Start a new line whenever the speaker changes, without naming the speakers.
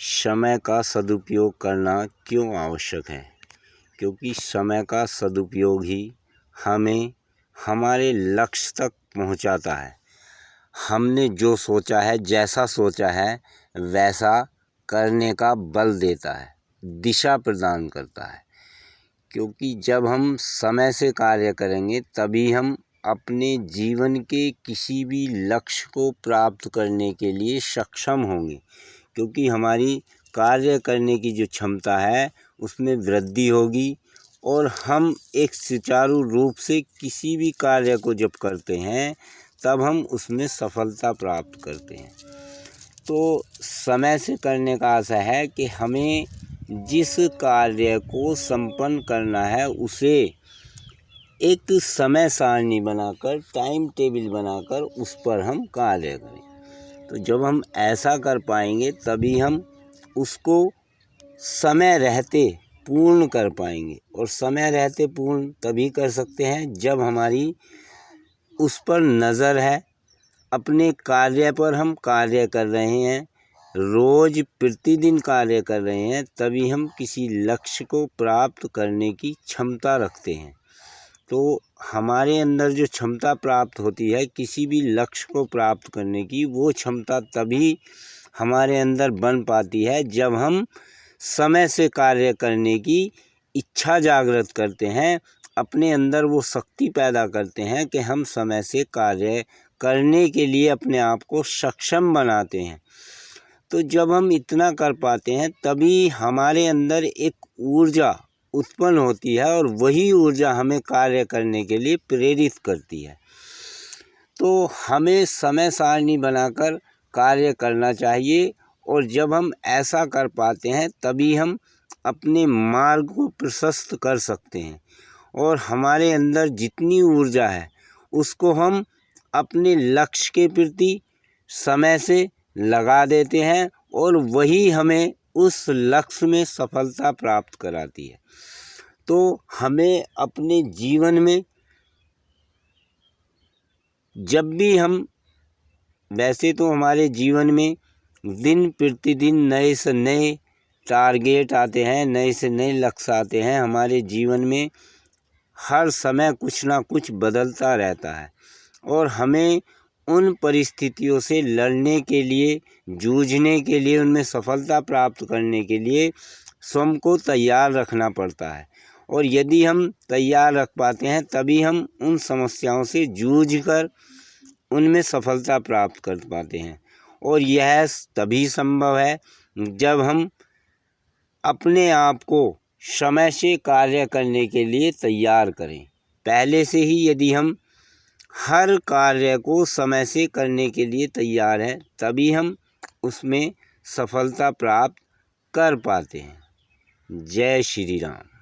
समय का सदुपयोग करना क्यों आवश्यक है? क्योंकि समय का सदुपयोग ही हमें हमारे लक्ष्य तक पहुंचाता है। हमने जो सोचा है, जैसा सोचा है, वैसा करने का बल देता है, दिशा प्रदान करता है। क्योंकि जब हम समय से कार्य करेंगे तभी हम अपने जीवन के किसी भी लक्ष्य को प्राप्त करने के लिए सक्षम होंगे। क्योंकि हमारी कार्य करने की जो क्षमता है उसमें वृद्धि होगी और हम एक सुचारू रूप से किसी भी कार्य को जब करते हैं तब हम उसमें सफलता प्राप्त करते हैं। तो समय से करने का आशय है कि हमें जिस कार्य को संपन्न करना है उसे एक समय सारणी बनाकर, टाइम टेबल बनाकर उस पर हम कार्य करें। तो जब हम ऐसा कर पाएंगे तभी हम उसको समय रहते पूर्ण कर पाएंगे। और समय रहते पूर्ण तभी कर सकते हैं जब हमारी उस पर नज़र है, अपने कार्य पर हम कार्य कर रहे हैं, रोज़ प्रतिदिन कार्य कर रहे हैं, तभी हम किसी लक्ष्य को प्राप्त करने की क्षमता रखते हैं। तो हमारे अंदर जो क्षमता प्राप्त होती है किसी भी लक्ष्य को प्राप्त करने की, वो क्षमता तभी हमारे अंदर बन पाती है जब हम समय से कार्य करने की इच्छा जागृत करते हैं, अपने अंदर वो शक्ति पैदा करते हैं कि हम समय से कार्य करने के लिए अपने आप को सक्षम बनाते हैं। तो जब हम इतना कर पाते हैं तभी हमारे अंदर एक ऊर्जा उत्पन्न होती है और वही ऊर्जा हमें कार्य करने के लिए प्रेरित करती है। तो हमें समय सारणी बनाकर कार्य करना चाहिए और जब हम ऐसा कर पाते हैं तभी हम अपने मार्ग को प्रशस्त कर सकते हैं और हमारे अंदर जितनी ऊर्जा है उसको हम अपने लक्ष्य के प्रति समय से लगा देते हैं और वही हमें उस लक्ष्य में सफलता प्राप्त कराती है। तो हमें अपने जीवन में जब भी हम, वैसे तो हमारे जीवन में दिन प्रतिदिन नए से नए टारगेट आते हैं, नए से नए लक्ष्य आते हैं। हमारे जीवन में हर समय कुछ ना कुछ बदलता रहता है और हमें उन परिस्थितियों से लड़ने के लिए, जूझने के लिए, उनमें सफलता प्राप्त करने के लिए स्वयं को तैयार रखना पड़ता है। और यदि हम तैयार रख पाते हैं तभी हम उन समस्याओं से जूझकर उनमें सफलता प्राप्त कर पाते हैं। और यह तभी संभव है जब हम अपने आप को समय से कार्य करने के लिए तैयार करें। पहले से ही यदि हम हर कार्य को समय से करने के लिए तैयार हैं तभी हम उसमें सफलता प्राप्त कर पाते हैं। जय श्री राम।